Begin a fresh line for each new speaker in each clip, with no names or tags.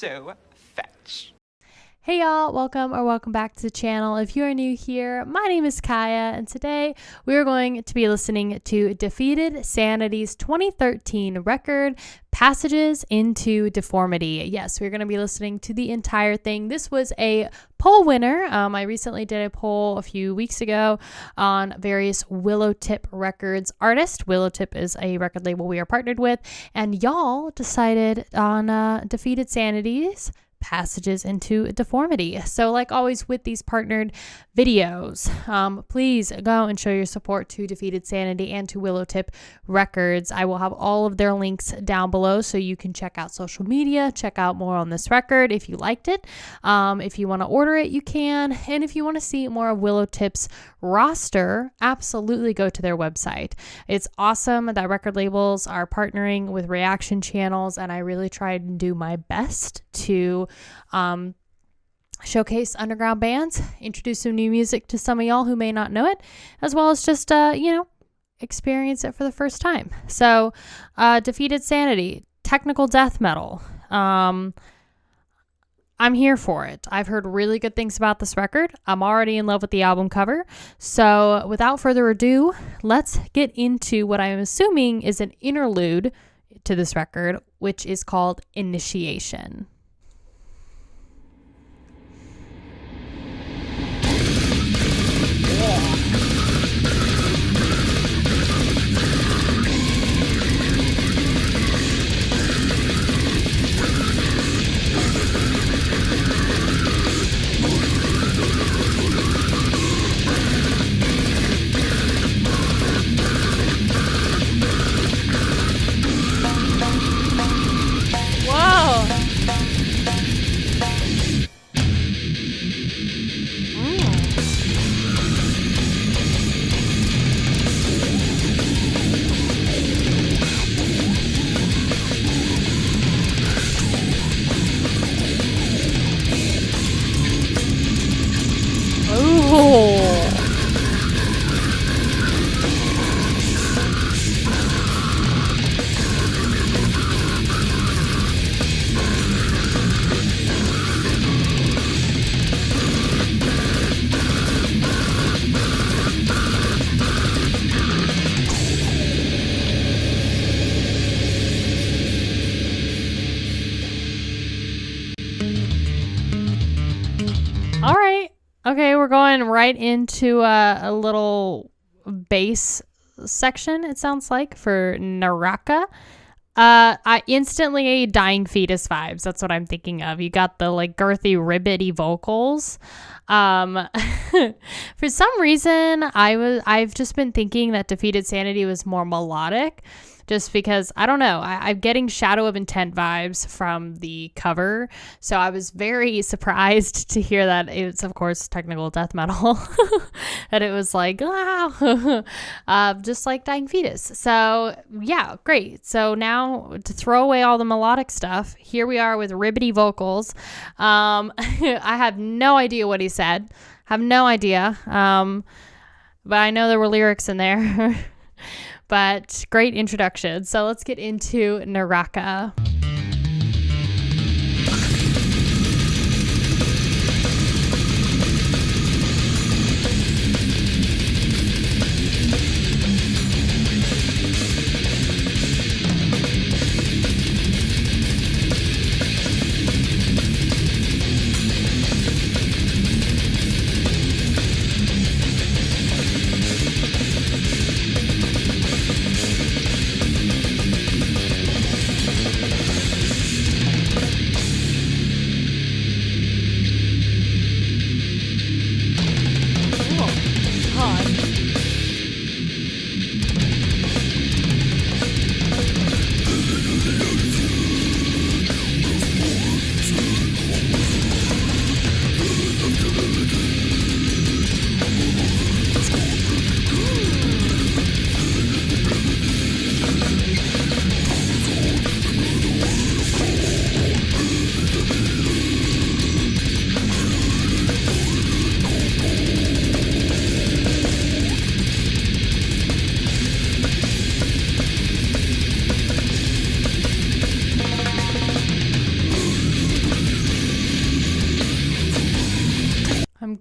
So fetch.
Hey y'all, welcome back to the channel. If you are new here, my name is Kaiya, and today we are going to be listening to Defeated Sanity's 2013 record, Passages into Deformity. Yes, we're going to be listening to the entire thing. This was a poll winner. I recently did a poll a few weeks ago on various WILLOWTIP Records artists. WILLOWTIP is a record label we are partnered with, and y'all decided on Defeated Sanity's Passages into Deformity. So like always with these partnered videos, please go and show your support to Defeated Sanity and to WILLOWTIP Records. I will have all of their links down below so you can check out social media, check out more on this record if you liked it. If you want to order it, you can. And if you want to see more of WILLOWTIP's roster, absolutely go to their website. It's awesome that record labels are partnering with reaction channels, and I really try to do my best to showcase underground bands, introduce some new music to some of y'all who may not know it, as well as just experience it for the first time. So Defeated Sanity, technical death metal. I'm here for it. I've heard really good things about this record. I'm already in love with the album cover. So without further ado, let's get into what I'm assuming is an interlude to this record, which is called Initiation. All right. Okay, we're going right into a little bass section, it sounds like, for Naraka. I instantly Dying Fetus vibes. That's what I'm thinking of. You got the like girthy, ribbity vocals. For some reason, I've just been thinking that Defeated Sanity was more melodic. Just because, I don't know, I'm getting Shadow of Intent vibes from the cover. So I was very surprised to hear that it's, of course, technical death metal. That it was like, wow, just like Dying Fetus. So yeah, great. So now to throw away all the melodic stuff, here we are with ribbity vocals. I have no idea what he said. Have no idea. But I know there were lyrics in there. But great introduction. So let's get into Naraka.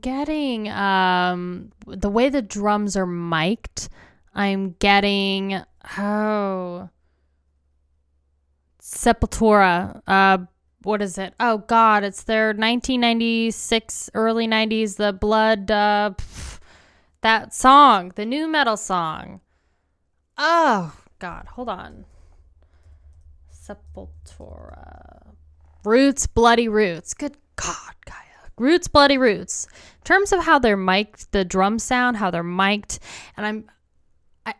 getting the way the drums are mic'd. I'm getting Sepultura. What is it? Oh God, it's their 1996, early 90s, the Blood, that song, the new metal song. Oh God, hold on. Sepultura. Roots, Bloody Roots. Good God, Kaiya. Roots, Bloody Roots. In terms of how they're mic'd, the drum sound, how they're mic'd, and I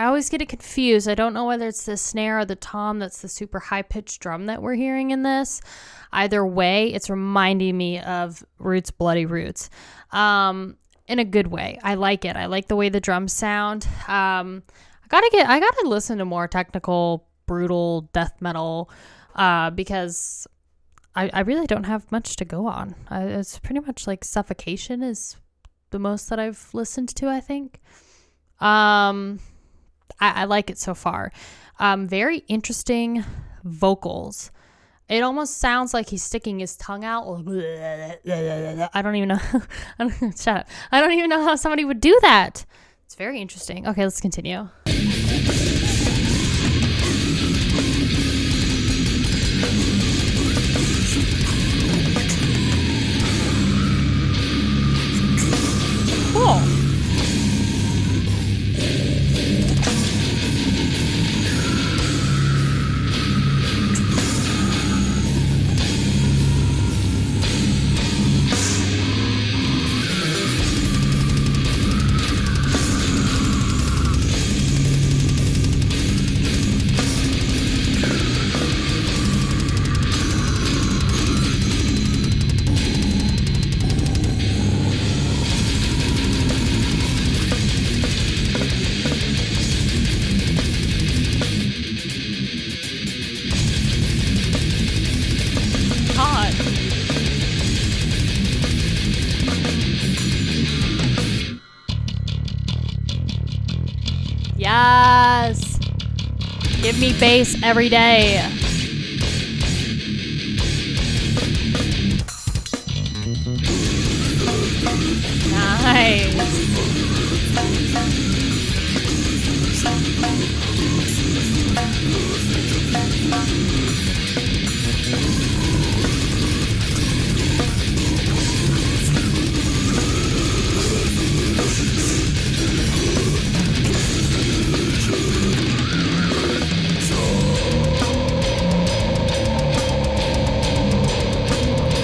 always get it confused. I don't know whether it's the snare or the tom that's the super high-pitched drum that we're hearing in this. Either way, it's reminding me of Roots, Bloody Roots. In a good way. I like it. I like the way the drums sound. I gotta listen to more technical, brutal death metal, because I really don't have much to go on. It's pretty much like Suffocation is the most that I've listened to, I think. I like it so far. Very interesting vocals. It almost sounds like he's sticking his tongue out. I don't even know. Shut up. I don't even know how somebody would do that. It's very interesting. Okay, let's continue. Cool. Yes. Give me bass every day. Nice.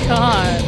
God.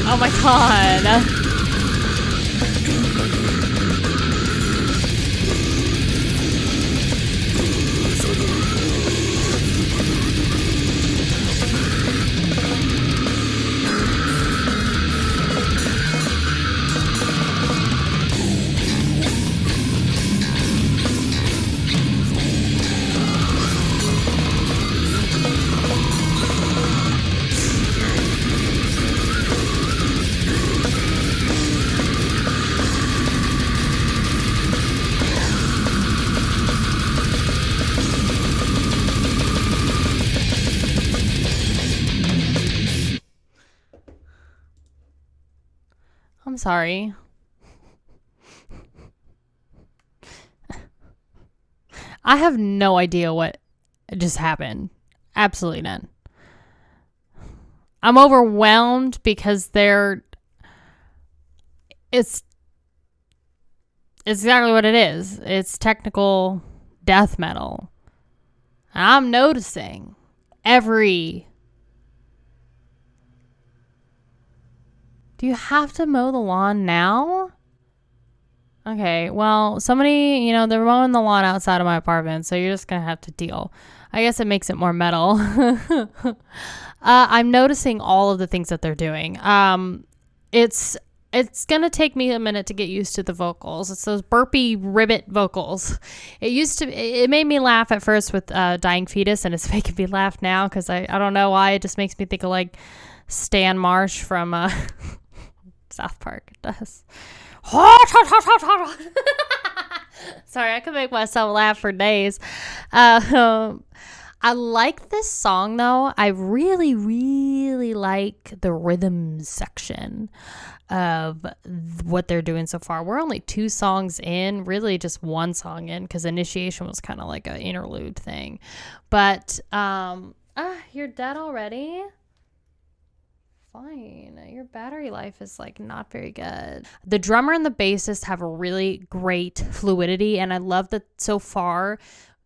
Oh my God. sorry. I have no idea what just happened. Absolutely none. I'm overwhelmed because it's exactly what it is. It's technical death metal. I'm noticing do you have to mow the lawn now? Okay, well, somebody, they're mowing the lawn outside of my apartment, so you're just going to have to deal. I guess it makes it more metal. I'm noticing all of the things that they're doing. It's going to take me a minute to get used to the vocals. It's those burpy ribbit vocals. It made me laugh at first with Dying Fetus, and it's making me laugh now because I don't know why. It just makes me think of like Stan Marsh from South Park. It does. Sorry, I could make myself laugh for days. I like this song though. I really, really like the rhythm section of what they're doing so far. We're only 2 songs in, really just 1 song in, because Initiation was kind of like an interlude thing. But you're dead already? Fine. Your battery life is like not very good. The drummer and the bassist have a really great fluidity, and I love that so far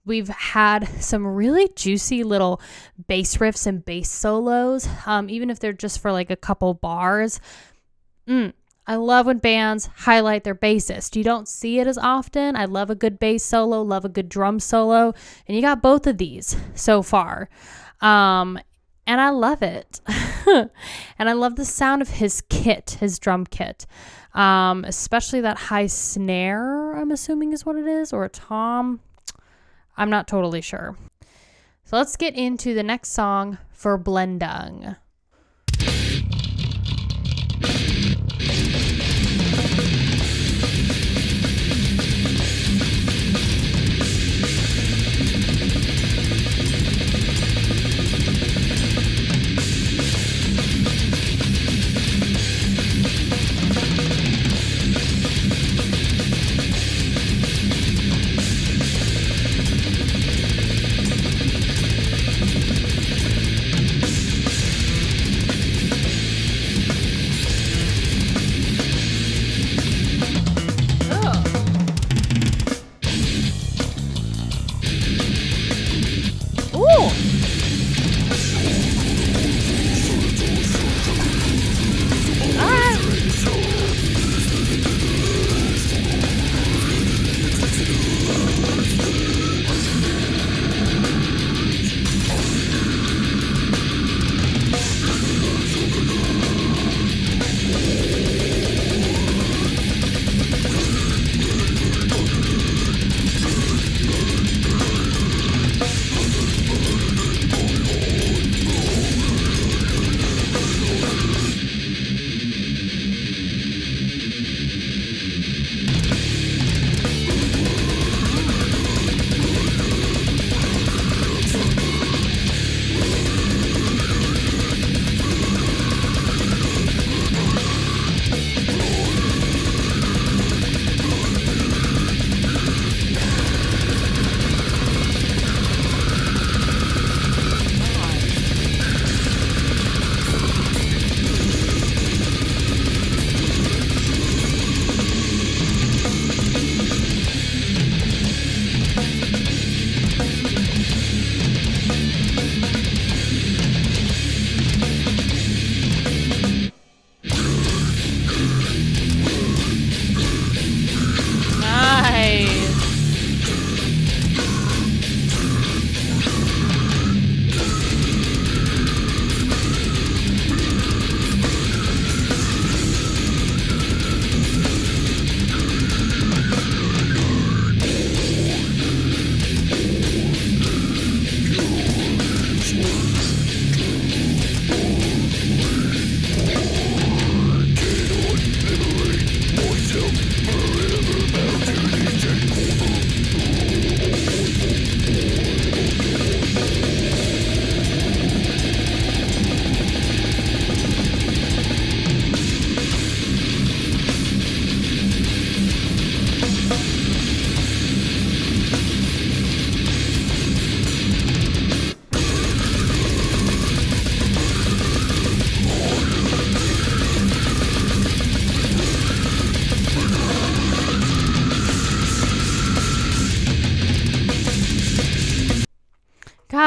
we've had some really juicy little bass riffs and bass solos, even if they're just for like a couple bars. I love when bands highlight their bassist. You don't see it as often. I love a good bass solo, love a good drum solo, and you got both of these so far. And I love it. And I love the sound of his drum kit. Especially that high snare, I'm assuming is what it is, or a tom. I'm not totally sure. So let's get into the next song for Blendung.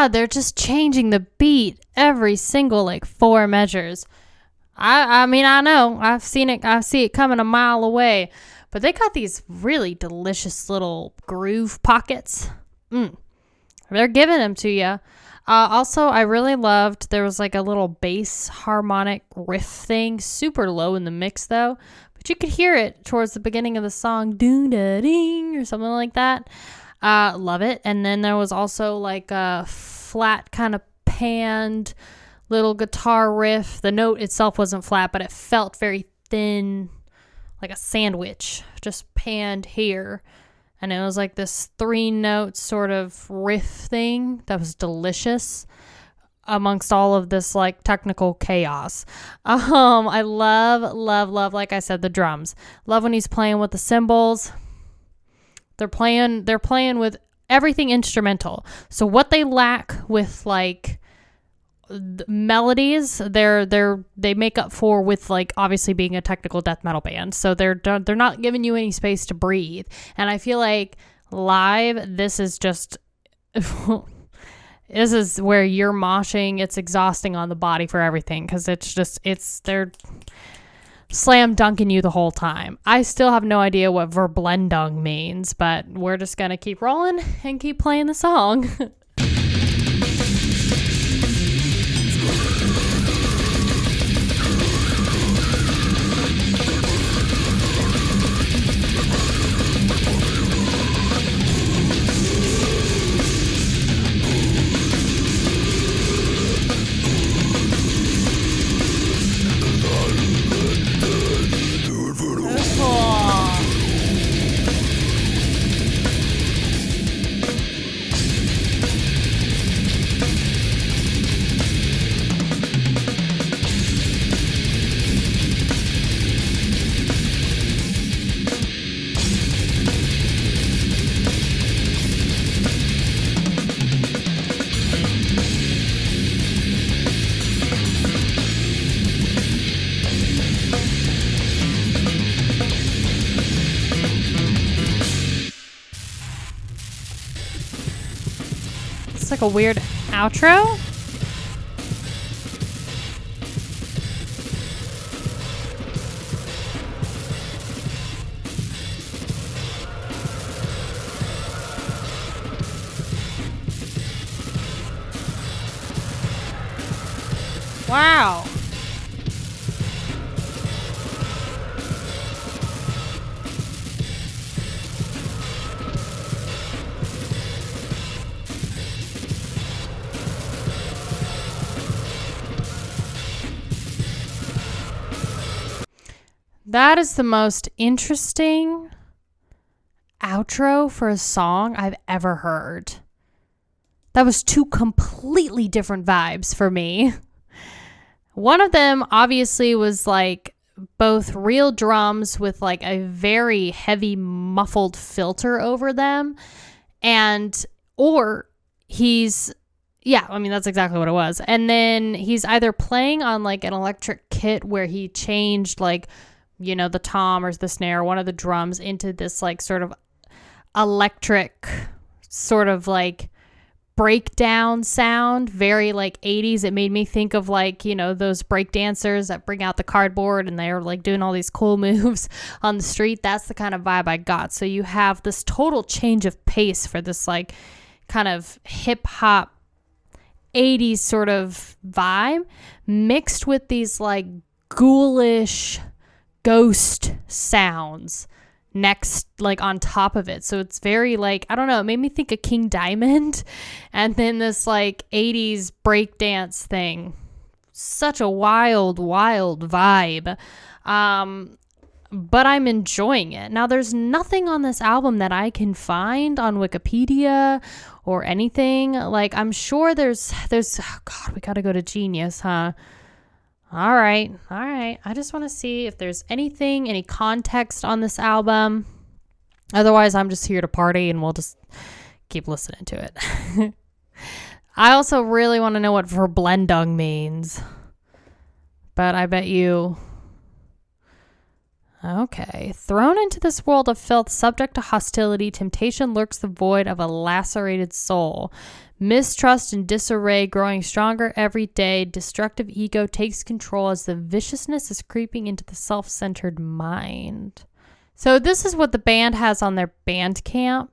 God, they're just changing the beat every single like 4 measures. I mean, I know. I see it coming a mile away. But they got these really delicious little groove pockets. They're giving them to you. Also, I really loved, there was like a little bass harmonic riff thing. Super low in the mix though. But you could hear it towards the beginning of the song. Doo-da-ding or something like that. Love it. And then there was also like a flat kind of panned little guitar riff. The note itself wasn't flat, but it felt very thin, like a sandwich, just panned here. And it was like this 3-note sort of riff thing that was delicious amongst all of this like technical chaos. I love, like I said, the drums. Love when he's playing with the cymbals. They're playing with everything instrumental. So what they lack with like melodies, they make up for with like obviously being a technical death metal band. So they're not giving you any space to breathe. And I feel like live, this is just this is where you're moshing. It's exhausting on the body for everything because they're slam dunking you the whole time. I still have no idea what verblendung means, but we're just gonna keep rolling and keep playing the song. Like a weird outro. Wow. That is the most interesting outro for a song I've ever heard. That was 2 completely different vibes for me. One of them obviously was like both real drums with like a very heavy muffled filter over them, or he's, yeah, I mean, that's exactly what it was. And then he's either playing on like an electric kit where he changed like, you know, the tom or the snare, one of the drums into this like sort of electric sort of like breakdown sound, very like 80s. It made me think of like, you know, those break dancers that bring out the cardboard and they're like doing all these cool moves on the street. That's the kind of vibe I got. So you have this total change of pace for this like kind of hip hop 80s sort of vibe mixed with these like ghoulish ghost sounds next, like on top of it. So it's very like, I don't know, it made me think of King Diamond and then this like 80s breakdance thing. Such a wild vibe. But I'm enjoying it. Now there's nothing on this album that I can find on Wikipedia or anything. Like I'm sure there's oh God, we gotta go to Genius, huh? All right. I just want to see if there's any context on this album. Otherwise, I'm just here to party and we'll just keep listening to it. I also really want to know what verblendung means. But I bet you... Okay. Thrown into this world of filth, subject to hostility, temptation lurks the void of a lacerated soul. Mistrust and disarray growing stronger every day. Destructive ego takes control as the viciousness is creeping into the self-centered mind. So this is what the band has on their Bandcamp.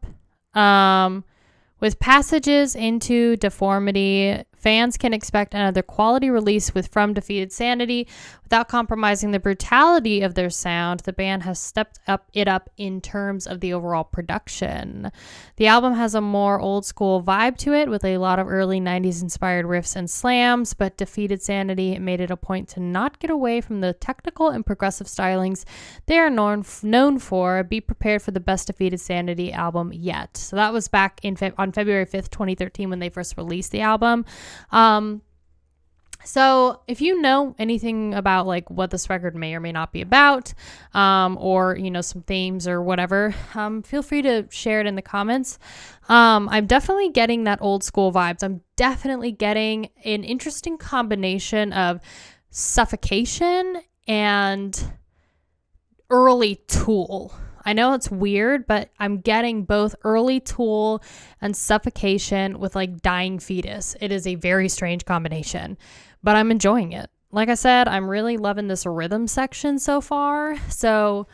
With passages into deformity, fans can expect another quality release from Defeated Sanity. Without compromising the brutality of their sound, the band has stepped it up in terms of the overall production. The album has a more old school vibe to it with a lot of early 90s inspired riffs and slams, but Defeated Sanity made it a point to not get away from the technical and progressive stylings they are known for. Be prepared for the best Defeated Sanity album yet. So that was back on February 5th, 2013 when they first released the album. So if you know anything about like what this record may or may not be about, or, you know, some themes or whatever, feel free to share it in the comments. I'm definitely getting that old school vibes. I'm definitely getting an interesting combination of suffocation and early Tool. I know it's weird, but I'm getting both early Tool and suffocation with like dying fetus. It is a very strange combination, but I'm enjoying it. Like I said, I'm really loving this rhythm section so far. So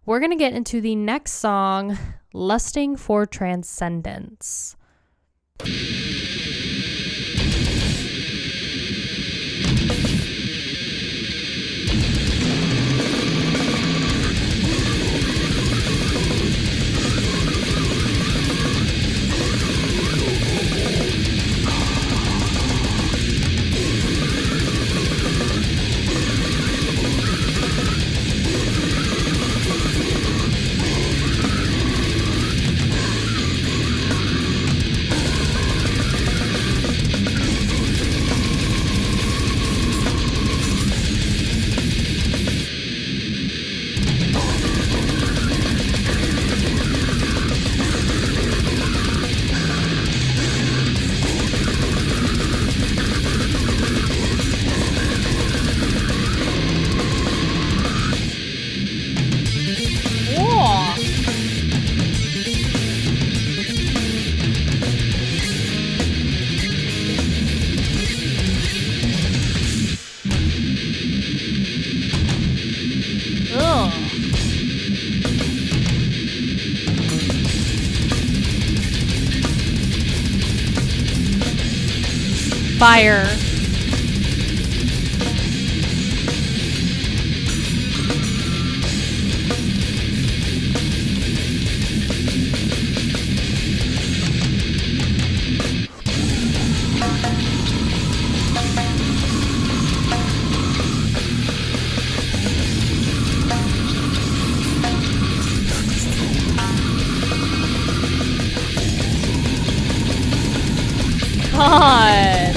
we're going to get into the next song, Lusting for Transcendence. Fire. God.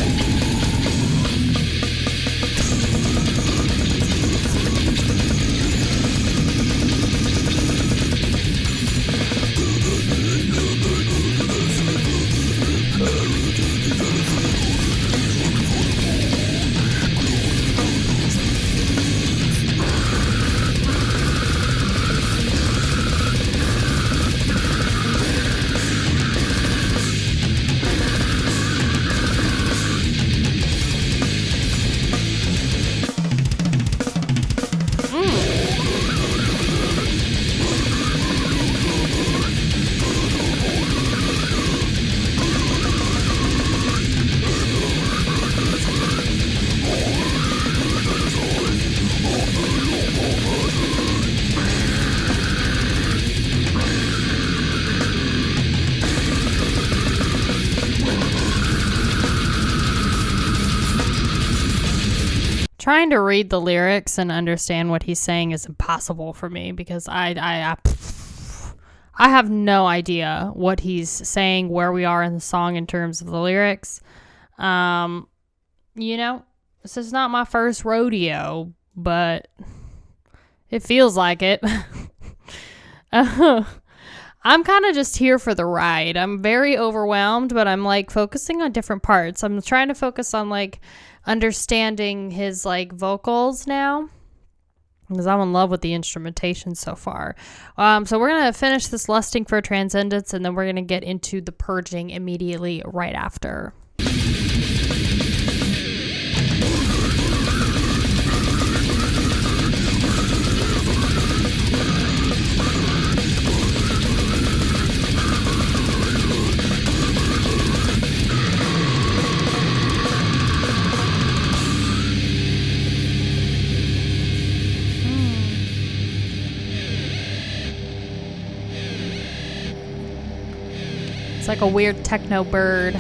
Trying to read the lyrics and understand what he's saying is impossible for me because I have no idea what he's saying, where we are in the song in terms of the lyrics. You know, this is not my first rodeo, but it feels like it. I'm kind of just here for the ride. I'm very overwhelmed, but I'm like focusing on different parts. I'm trying to focus on like understanding his like vocals now. because I'm in love with the instrumentation so far. So we're going to finish this Lusting for Transcendence, and then we're going to get into the Purging immediately right after. It's like a weird techno bird.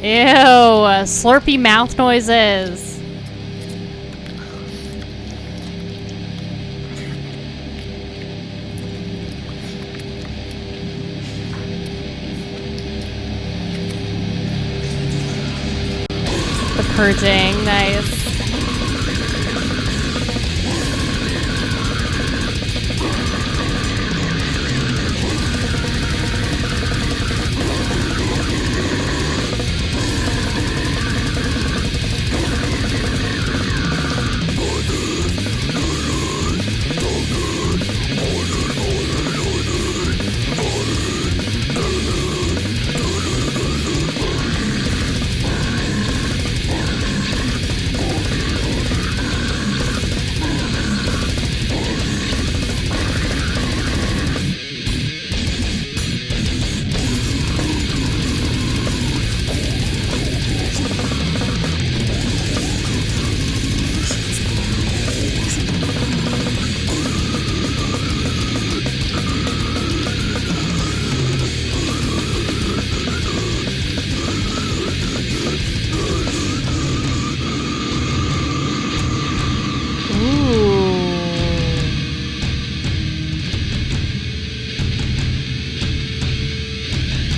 Ew, slurpy mouth noises. The Purging, nice.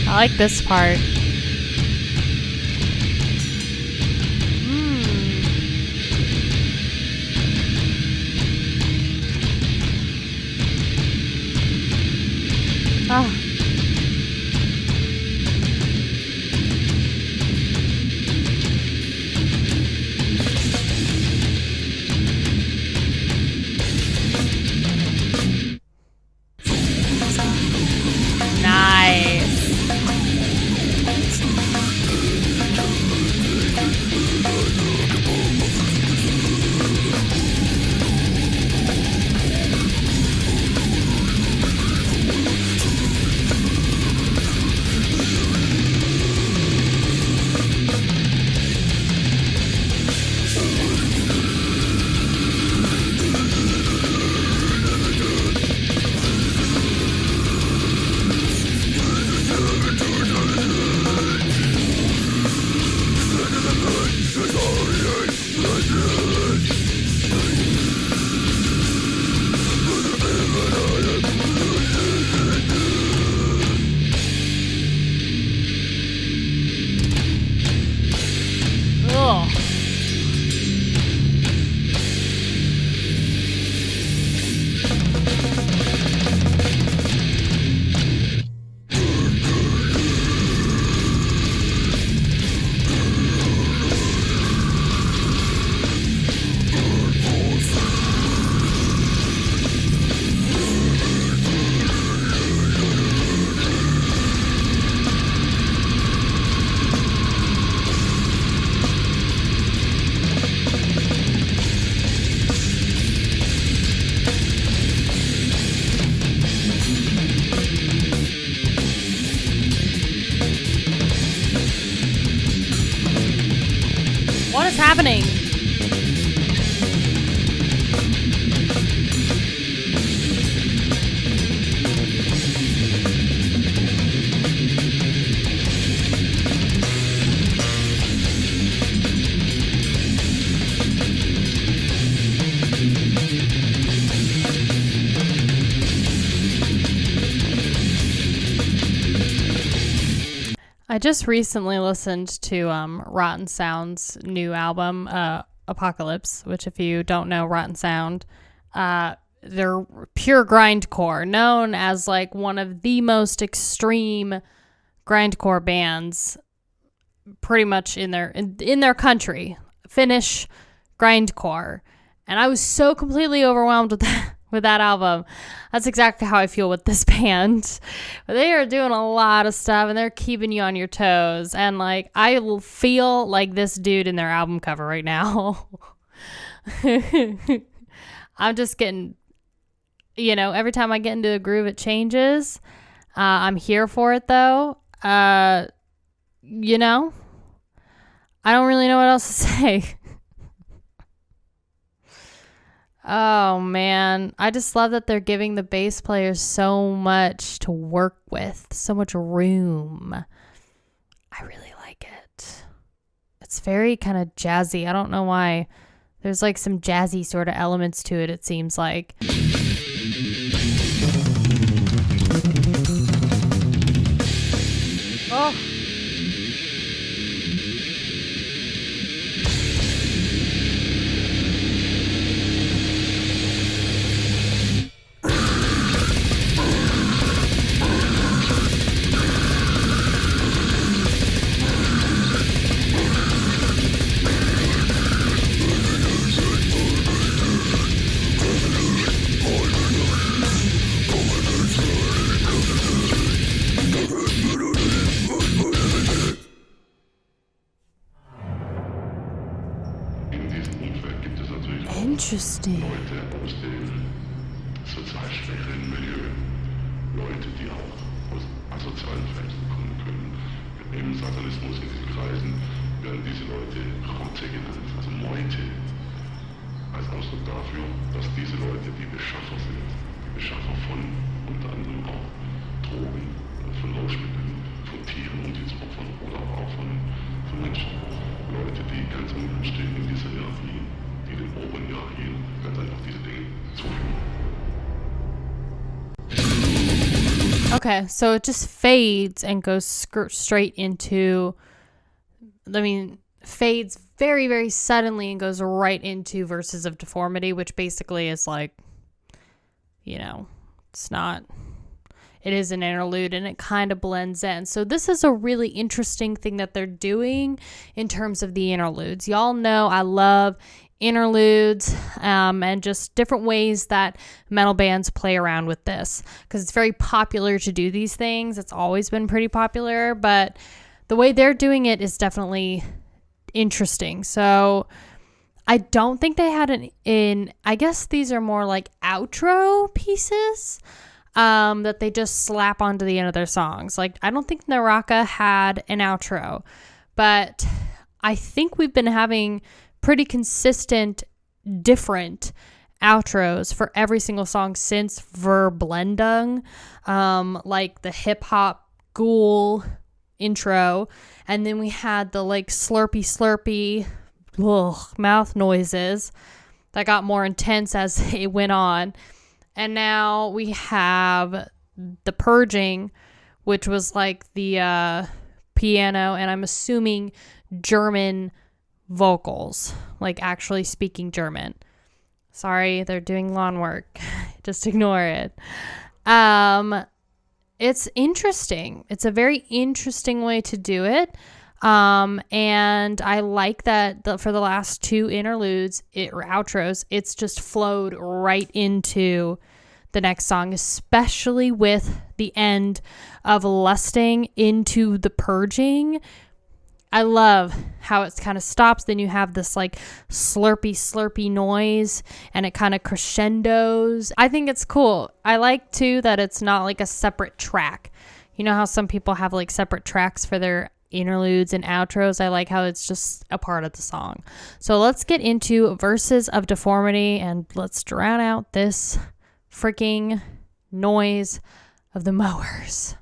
I like this part. Ah. Nice. Ugh. What is happening? I just recently listened to Rotten Sound's new album, Apocalypse, which if you don't know Rotten Sound, they're pure grindcore, known as like one of the most extreme grindcore bands pretty much in their country, Finnish grindcore. And I was so completely overwhelmed with that album. That's exactly how I feel with this band. They are doing a lot of stuff and they're keeping you on your toes. And like, I feel like this dude in their album cover right now. I'm just getting, every time I get into a groove, it changes. I'm here for it though. I don't really know what else to say. Oh man, I just love that they're giving the bass players so much to work with, so much room. I really like it. It's very kind of jazzy. I don't know why. There's like some jazzy sort of elements to it, it seems like. Oh. Interesting.
Leute aus dem sozial schwächeren Milieu, Leute, die auch aus asozialen Verhältnissen kommen können. Im Satanismus in diesen Kreisen werden diese Leute Rote genannt, also Meute, als Ausdruck dafür, dass diese Leute die Beschaffer sind. Die Beschaffer von unter anderem auch Drogen, von Rauschmitteln, von Tieren, um die zu opfern oder auch von Menschen. Leute, die ganz unten stehen in dieser Hierarchie, die den oberen Hierarchien ganz einfach diese Dinge zuführen.
Okay, so it just fades and goes straight into, fades very, very suddenly and goes right into Verses of Deformity, which basically is like, it's not, it is an interlude and it kind of blends in. So this is a really interesting thing that they're doing in terms of the interludes. Y'all know I love interludes and just different ways that metal bands play around with this, because it's very popular to do these things. It's always been pretty popular, but the way they're doing it is definitely interesting. So I don't think they had I guess these are more like outro pieces that they just slap onto the end of their songs. Like, I don't think Naraka had an outro, but I think we've been having pretty consistent, different outros for every single song since Verblendung, like the hip hop ghoul intro, and then we had the like slurpy mouth noises that got more intense as it went on, and now we have the purging, which was like the piano and I'm assuming German vocals, like actually speaking German. Sorry, they're doing lawn work. Just ignore it. It's interesting. It's a very interesting way to do it. And I like that for the last two interludes or outros, it's just flowed right into the next song, especially with the end of Lusting into the Purging. I love how it kind of stops. Then you have this like slurpy noise and it kind of crescendos. I think it's cool. I like too that it's not like a separate track. You know how some people have like separate tracks for their interludes and outros? I like how it's just a part of the song. So let's get into Verses of Deformity and let's drown out this freaking noise of the mowers.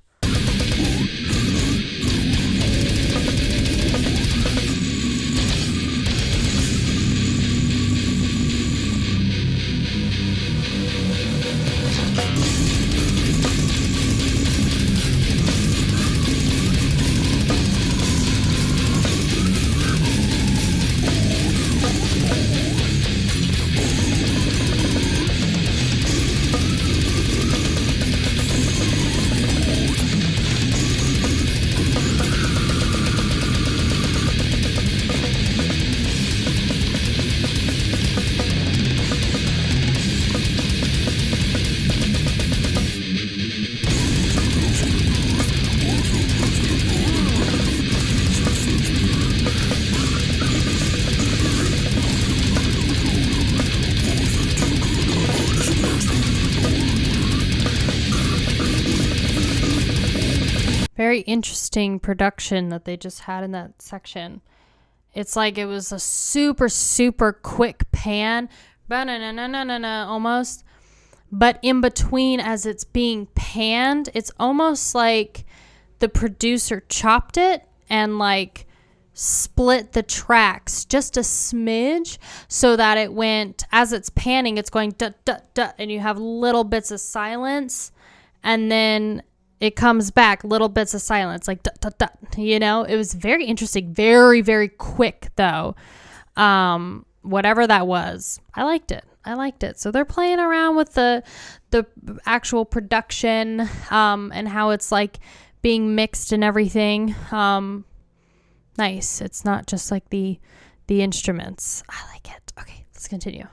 very interesting production that they just had in that section. It's like it was a super, super quick pan, almost. But in between, as it's being panned, it's almost like the producer chopped it and like split the tracks just a smidge so that it went, as it's panning, it's going dut, dut, dut, and you have little bits of silence, and then it comes back, little bits of silence, like dut, dut, dut, you know? It was very interesting, very, very quick though. Whatever that was, I liked it. So they're playing around with the actual production, and how it's like being mixed and everything. Nice. It's not just like the instruments. I like it. Okay, let's continue.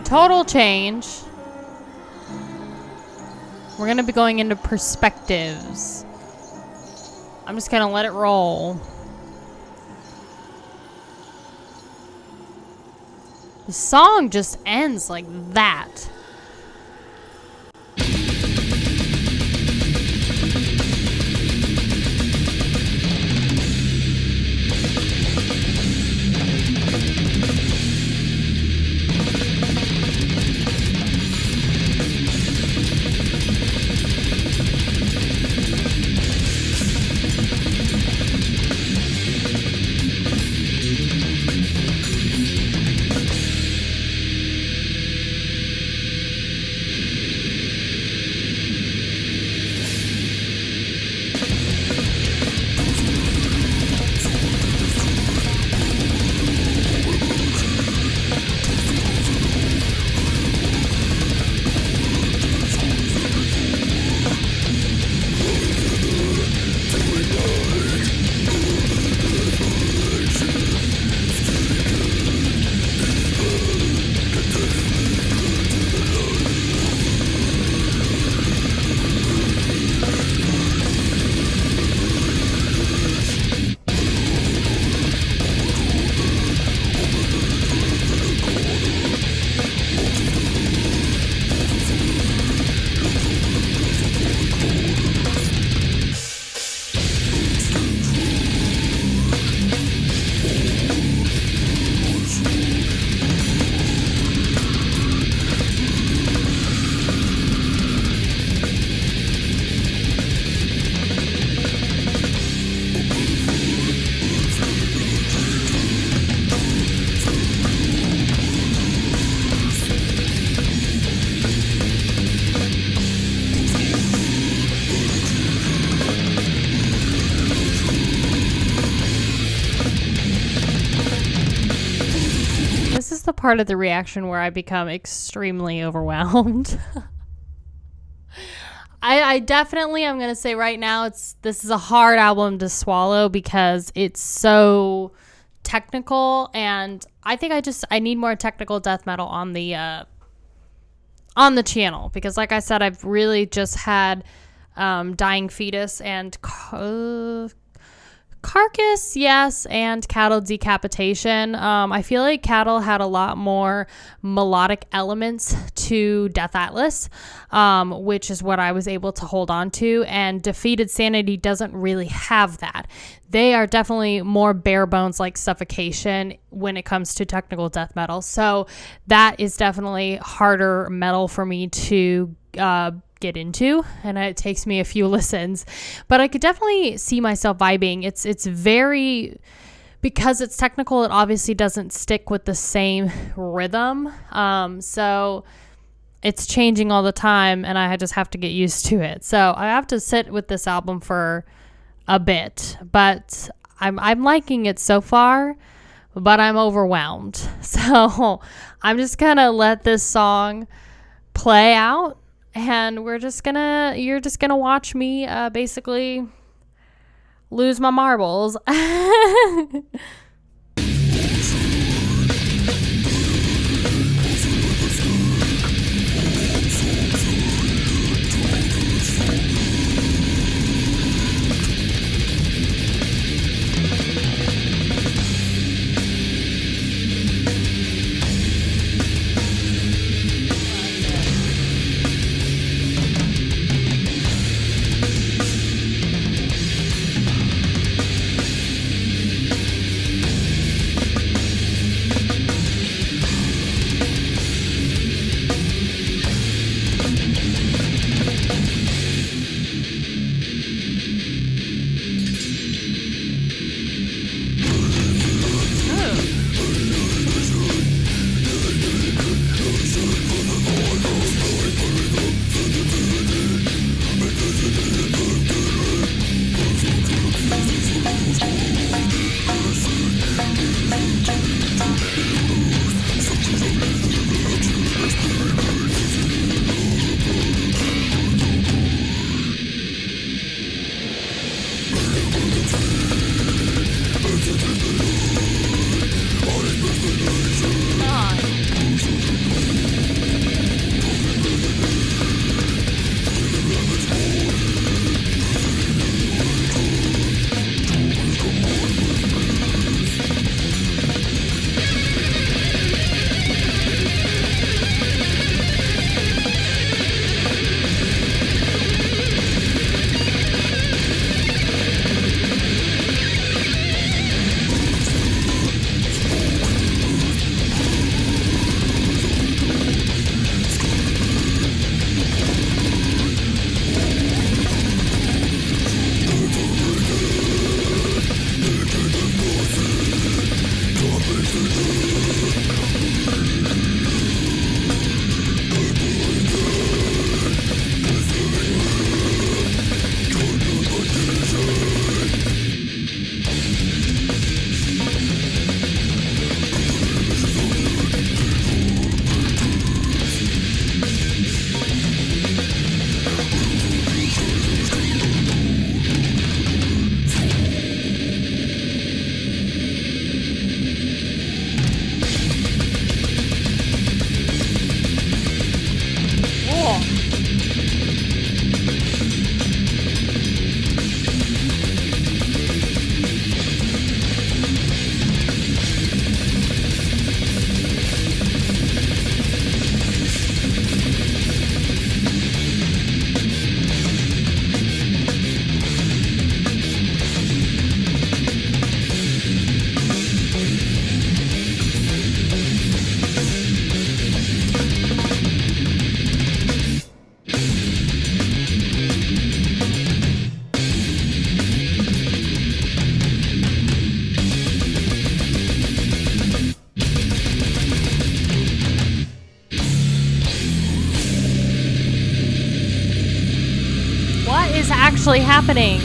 Total change. We're going to be going into perspectives. I'm just going to let it roll. The song just ends like that. part of the reaction where I become extremely overwhelmed. I definitely, I'm going to say right now, this is a hard album to swallow because it's so technical, and I think I need more technical death metal on the channel, because like I said, I've really just had Dying Fetus and Carcass, yes, and Cattle Decapitation. I feel like Cattle had a lot more melodic elements to Death Atlas, which is what I was able to hold on to, and Defeated Sanity doesn't really have that. They are definitely more bare bones, like Suffocation, when it comes to technical death metal. So that is definitely harder metal for me to get into, and it takes me a few listens, but I could definitely see myself vibing. It's very, because it's technical, it obviously doesn't stick with the same rhythm, so it's changing all the time, and I just have to get used to it. So I have to sit with this album for a bit, but I'm liking it so far, but I'm overwhelmed. So I'm just gonna let this song play out, and you're just gonna watch me basically lose my marbles. Actually happening.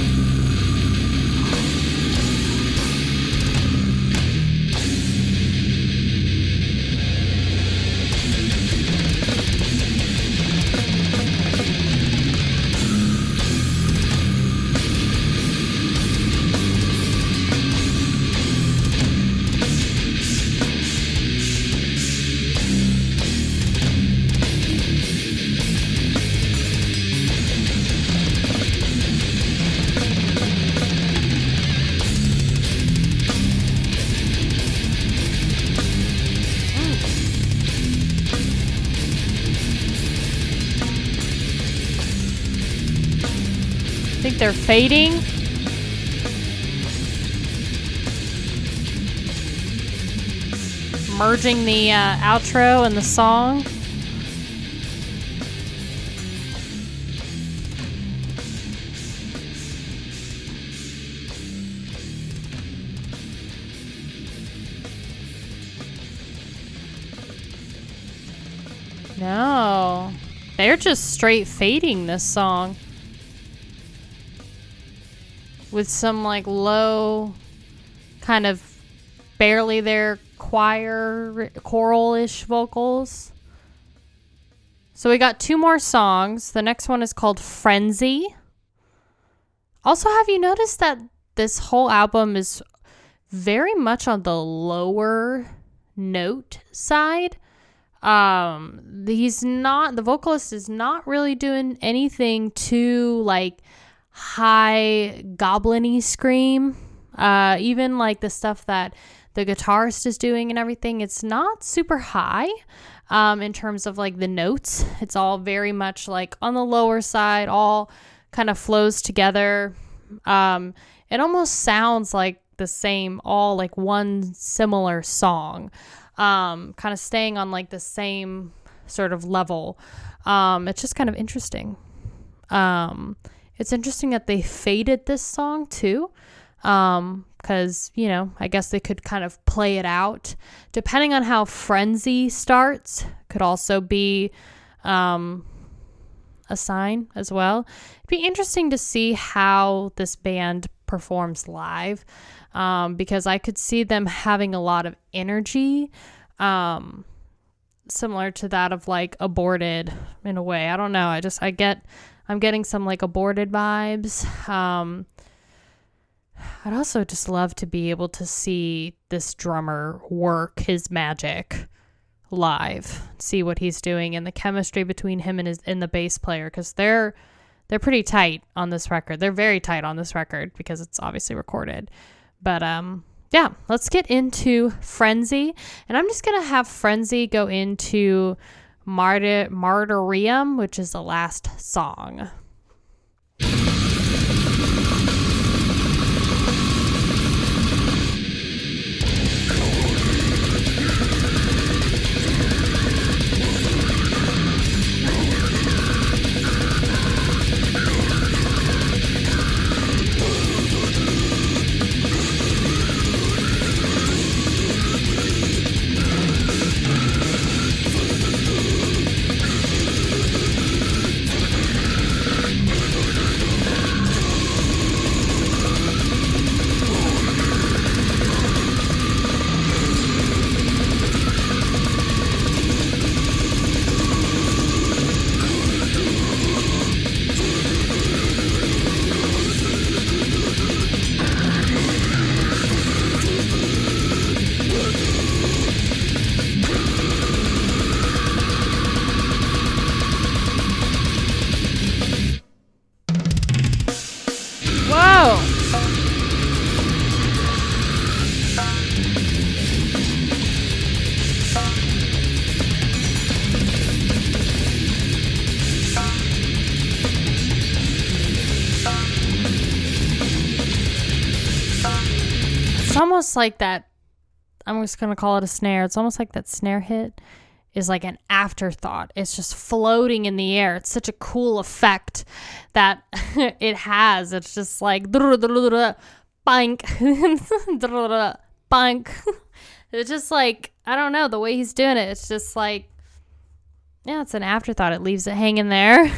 they're fading. Merging the outro and the song. No, they're just straight fading this song with some like low kind of barely there choral-ish vocals. So we got 2 more songs. The next one is called Frenzy. Also, have you noticed that this whole album is very much on the lower note side? The vocalist is not really doing anything too like high goblin-y scream. Even like the stuff that the guitarist is doing and everything, it's not super high in terms of like the notes. It's all very much like on the lower side, all kind of flows together. It almost sounds like the same, all like one similar song, kind of staying on like the same sort of level. It's just kind of interesting. It's interesting that they faded this song too. Because, you know, I guess they could kind of play it out. Depending on how Frenzy starts, could also be a sign as well. It'd be interesting to see how this band performs live, because I could see them having a lot of energy, similar to that of like Aborted in a way. I don't know. I'm getting some like Aborted vibes. I'd also just love to be able to see this drummer work his magic live, see what he's doing, and the chemistry between him and the bass player, because they're pretty tight on this record. They're very tight on this record because it's obviously recorded. But yeah, let's get into Frenzy, and I'm just gonna have Frenzy go into Martyrium, which is the last song. Almost like that, I'm just gonna call it a snare. It's almost like that snare hit is like an afterthought. It's just floating in the air. It's such a cool effect that it has. It's just like bank, bank. It's just like, I don't know, the way he's doing it, it's just like, yeah, it's an afterthought. It leaves it hanging there.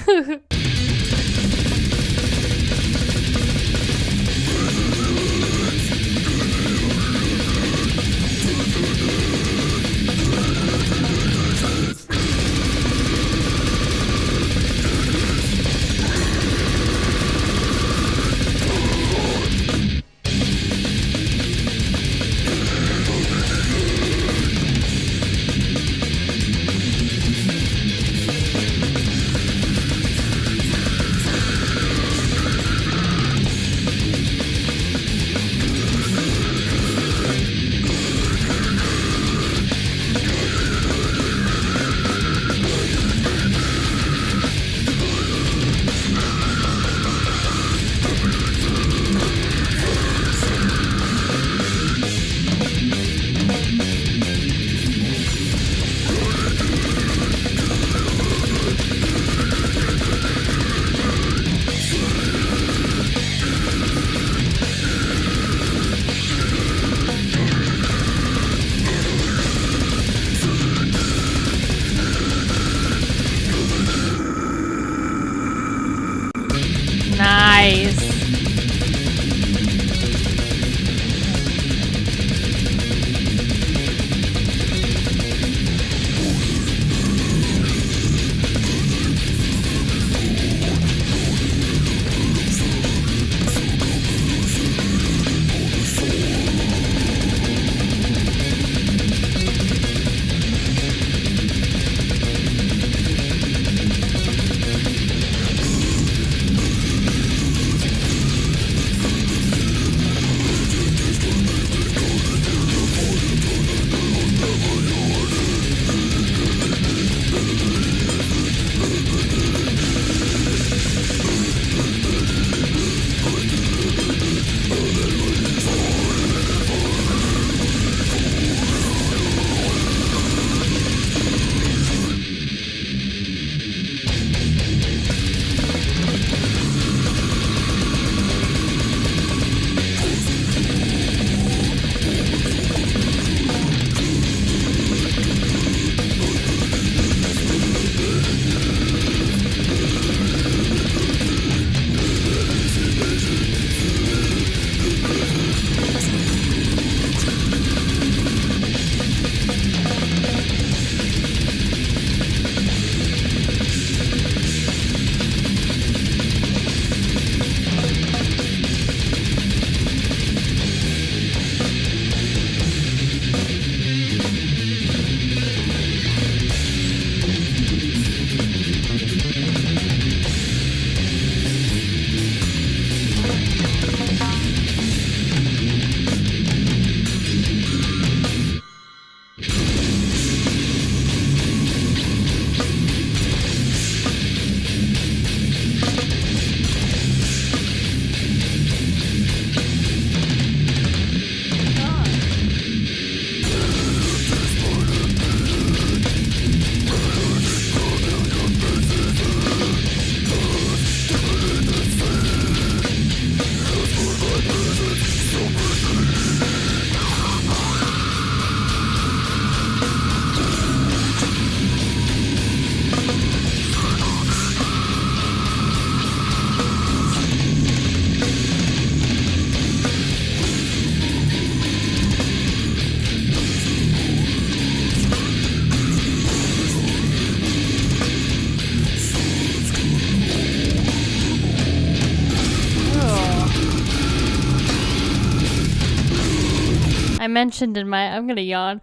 I mentioned in my, I'm gonna yawn.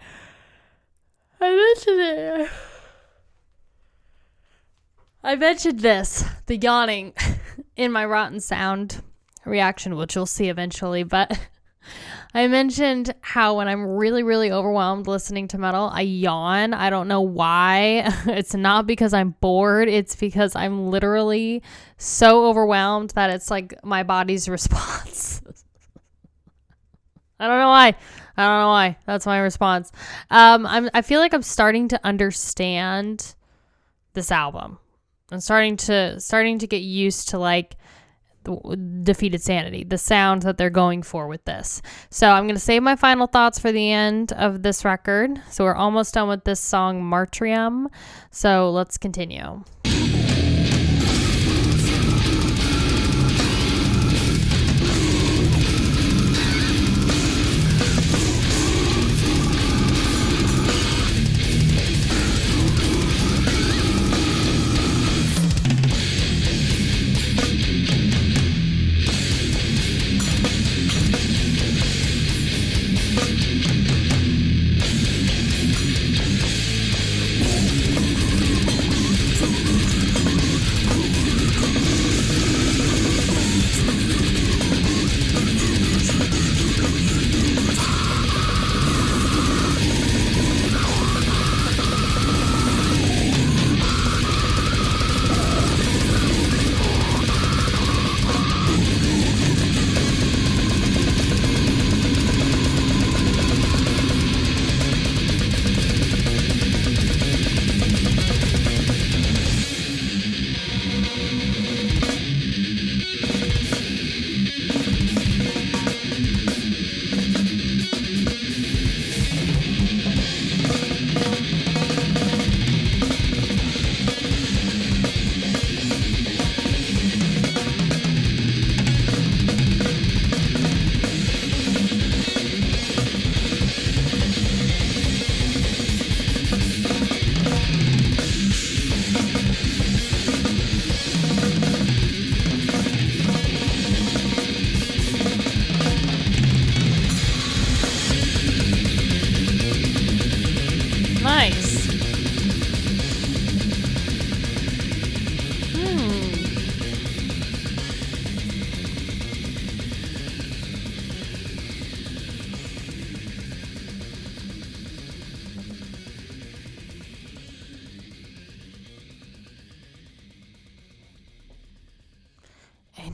I mentioned it. I mentioned this, the yawning, in my rotten sound reaction, which you'll see eventually, but I mentioned how when I'm really, really overwhelmed listening to metal, I yawn. I don't know why. It's not because I'm bored. It's because I'm literally so overwhelmed that it's like my body's response. I don't know why. That's my response. I feel like I'm starting to understand this album. I'm starting to get used to like Defeated Sanity, the sound that they're going for with this. So I'm going to save my final thoughts for the end of this record. So we're almost done with this song Martyrium. So let's continue.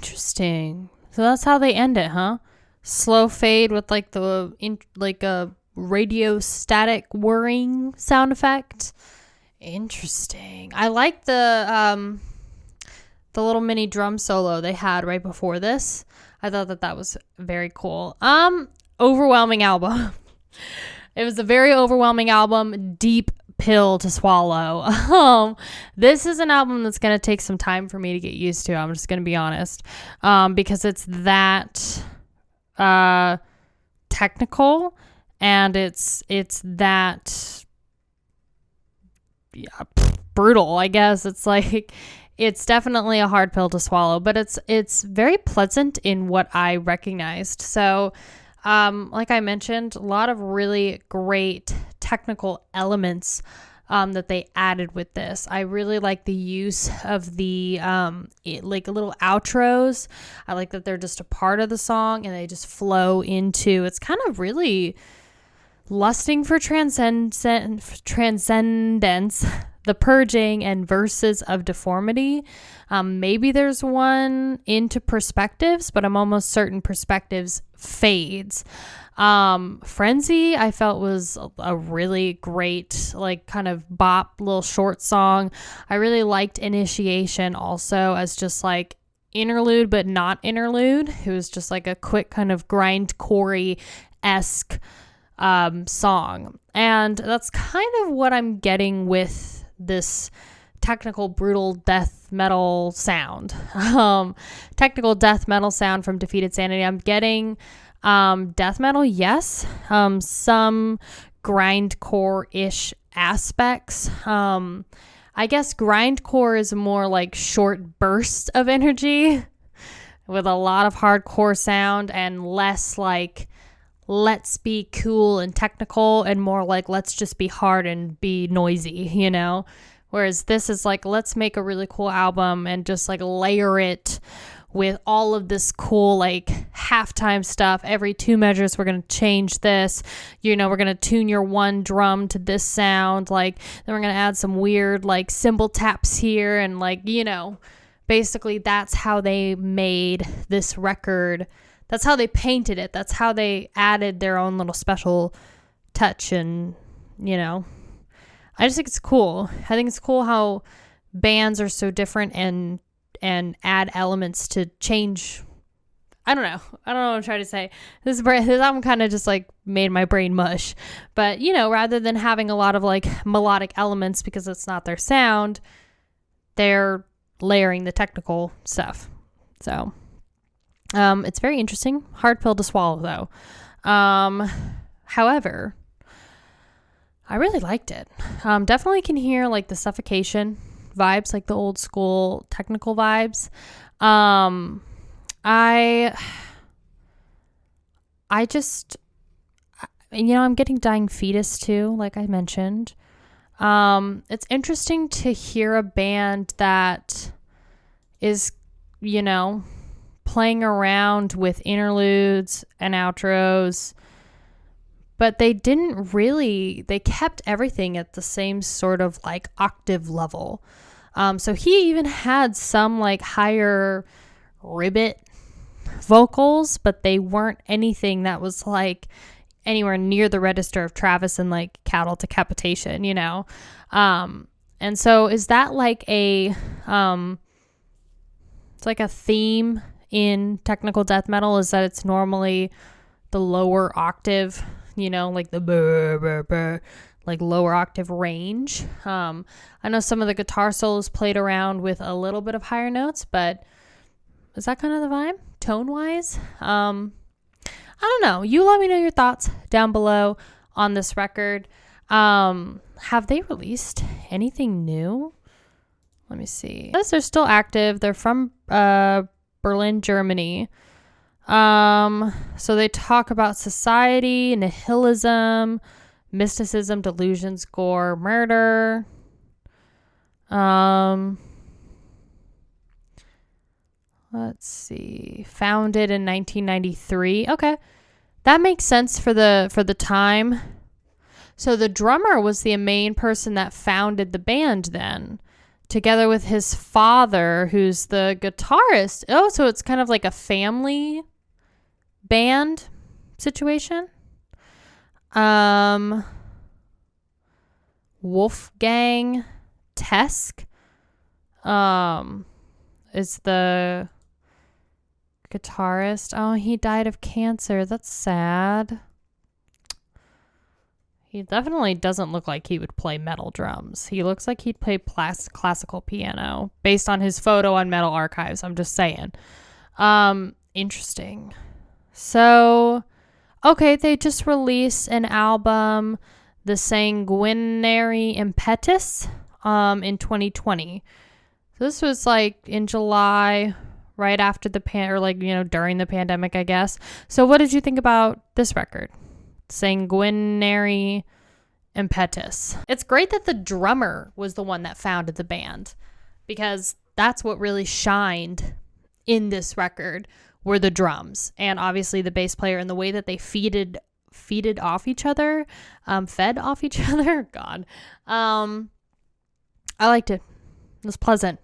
Interesting. So that's how they end it, huh? Slow fade with like a radio static whirring sound effect. Interesting. I like the little mini drum solo they had right before this. I thought that was very cool. Overwhelming album. It was a very overwhelming album. Deep pill to swallow. This is an album that's going to take some time for me to get used to. I'm just going to be honest. Because it's that technical, and it's that brutal, I guess. It's like, it's definitely a hard pill to swallow, but it's very pleasant in what I recognized. So like I mentioned, a lot of really great technical elements that they added with this. I really like the use of the like little outros. I like that they're just a part of the song and they just flow into, it's kind of really lusting for transcendence, the purging, and verses of deformity. Maybe there's one into perspectives, but I'm almost certain perspectives fades. Frenzy, I felt, was a really great, like, kind of bop little short song. I really liked Initiation also as just like interlude, but not interlude. It was just like a quick kind of grindcore-esque song. And that's kind of what I'm getting with this technical brutal death metal sound. Technical death metal sound from Defeated Sanity. I'm getting death metal, yes. Some grindcore-ish aspects. I guess grindcore is more like short bursts of energy with a lot of hardcore sound, and less like let's be cool and technical, and more like let's just be hard and be noisy, you know? Whereas this is like, let's make a really cool album and just like layer it with all of this cool like halftime stuff. Every 2 measures we're going to change this, you know, we're going to tune your one drum to this sound, like then we're going to add some weird like cymbal taps here, and like, you know, basically that's how they made this record. That's how they painted it. That's how they added their own little special touch. And, you know, I just think it's cool. I think it's cool how bands are so different and add elements to change. I don't know what I'm trying to say. This album kind of just like made my brain mush. But, you know, rather than having a lot of like melodic elements because it's not their sound, they're layering the technical stuff. So it's very interesting. Hard pill to swallow, though. However, I really liked it. Definitely can hear like the Suffocation vibes, like the old school technical vibes. I just, you know, I'm getting Dying Fetus too, like I mentioned. It's interesting to hear a band that is, you know, playing around with interludes and outros, but they kept everything at the same sort of like octave level. So he even had some like higher ribbit vocals, but they weren't anything that was like anywhere near the register of Travis and like Cattle Decapitation, you know? And so is that like it's like a theme in technical death metal, is that it's normally the lower octave, you know, like the burr, burr, burr, like lower octave range. I know some of the guitar solos played around with a little bit of higher notes, but is that kind of the vibe tone wise? I don't know. You let me know your thoughts down below on this record. Have they released anything new? Let me see. Yes, they're still active. They're from Berlin, Germany. So they talk about society, nihilism, mysticism, delusions, gore, murder. Let's see. Founded in 1993. Okay. That makes sense for the time. So the drummer was the main person that founded the band then, together with his father, who's the guitarist. Oh, so it's kind of like a family band situation. Wolfgang Tesk is the guitarist. Oh, he died of cancer. That's sad. He definitely doesn't look like he would play metal drums. He looks like he'd play classical piano based on his photo on Metal Archives. I'm just saying. Interesting. So, okay, they just released an album, The Sanguinary Impetus, in 2020. So this was like in July, right after the during the pandemic, I guess. So what did you think about this record? Sanguinary Impetus. It's great that the drummer was the one that founded the band, because that's what really shined in this record were the drums, and obviously the bass player, and the way that they fed off each other. God. I liked it. It was pleasant.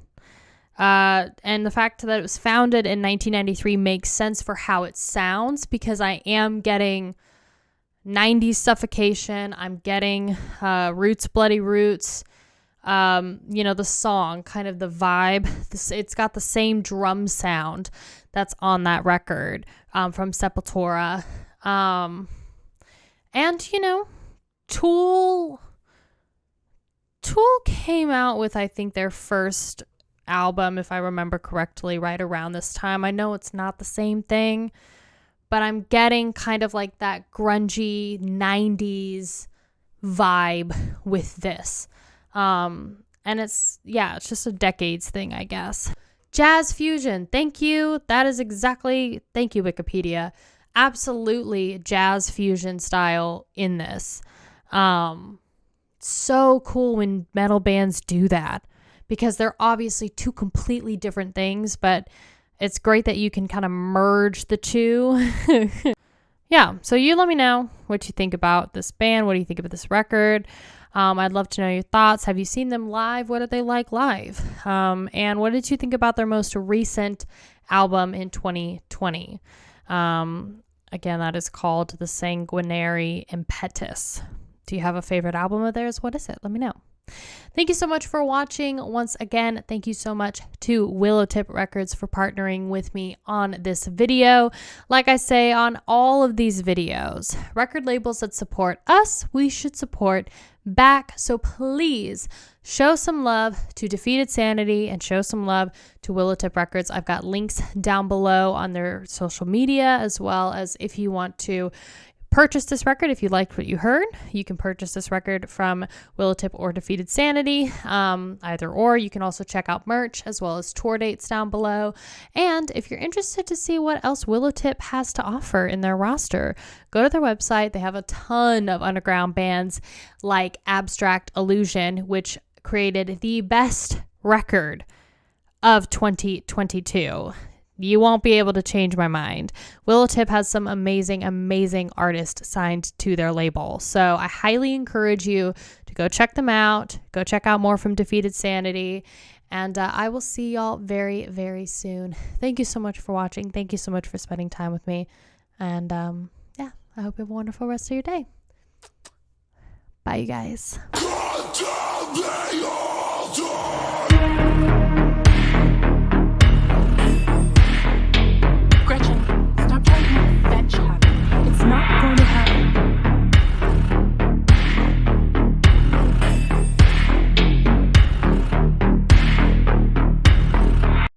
And the fact that it was founded in 1993 makes sense for how it sounds, because I am getting 90s Suffocation. I'm getting Roots, Bloody Roots. The song, kind of the vibe. It's got the same drum sound that's on that record from Sepultura. And, Tool came out with, I think, their first album, if I remember correctly, right around this time. I know it's not the same thing, but I'm getting kind of like that grungy 90s vibe with this. And it's just a decades thing, I guess. Jazz fusion. Thank you. Thank you, Wikipedia. Absolutely jazz fusion style in this. So cool when metal bands do that, because they're obviously two completely different things, but it's great that you can kind of merge the two. Yeah, so you let me know what you think about this band. What do you think about this record? I'd love to know your thoughts. Have you seen them live? What are they like live? And what did you think about their most recent album in 2020? Again, that is called The Sanguinary Impetus. Do you have a favorite album of theirs? What is it? Let me know. Thank you so much for watching. Once again, thank you so much to WILLOWTIP Records for partnering with me on this video. Like I say on all of these videos, record labels that support us, we should support back. So please show some love to Defeated Sanity and show some love to WILLOWTIP Records. I've got links down below on their social media, as well as if you want to purchase this record. If you liked what you heard, you can purchase this record from WILLOWTIP or Defeated Sanity, either or. You can also check out merch as well as tour dates down below. And if you're interested to see what else WILLOWTIP has to offer in their roster, go to their website. They have a ton of underground bands like Abstract Illusion, which created the best record of 2022. You won't be able to change my mind. WILLOWTIP has some amazing, amazing artists signed to their label. So I highly encourage you to go check them out. Go check out more from Defeated Sanity. And I will see y'all very, very soon. Thank you so much for watching. Thank you so much for spending time with me. And I hope you have a wonderful rest of your day. Bye, you guys.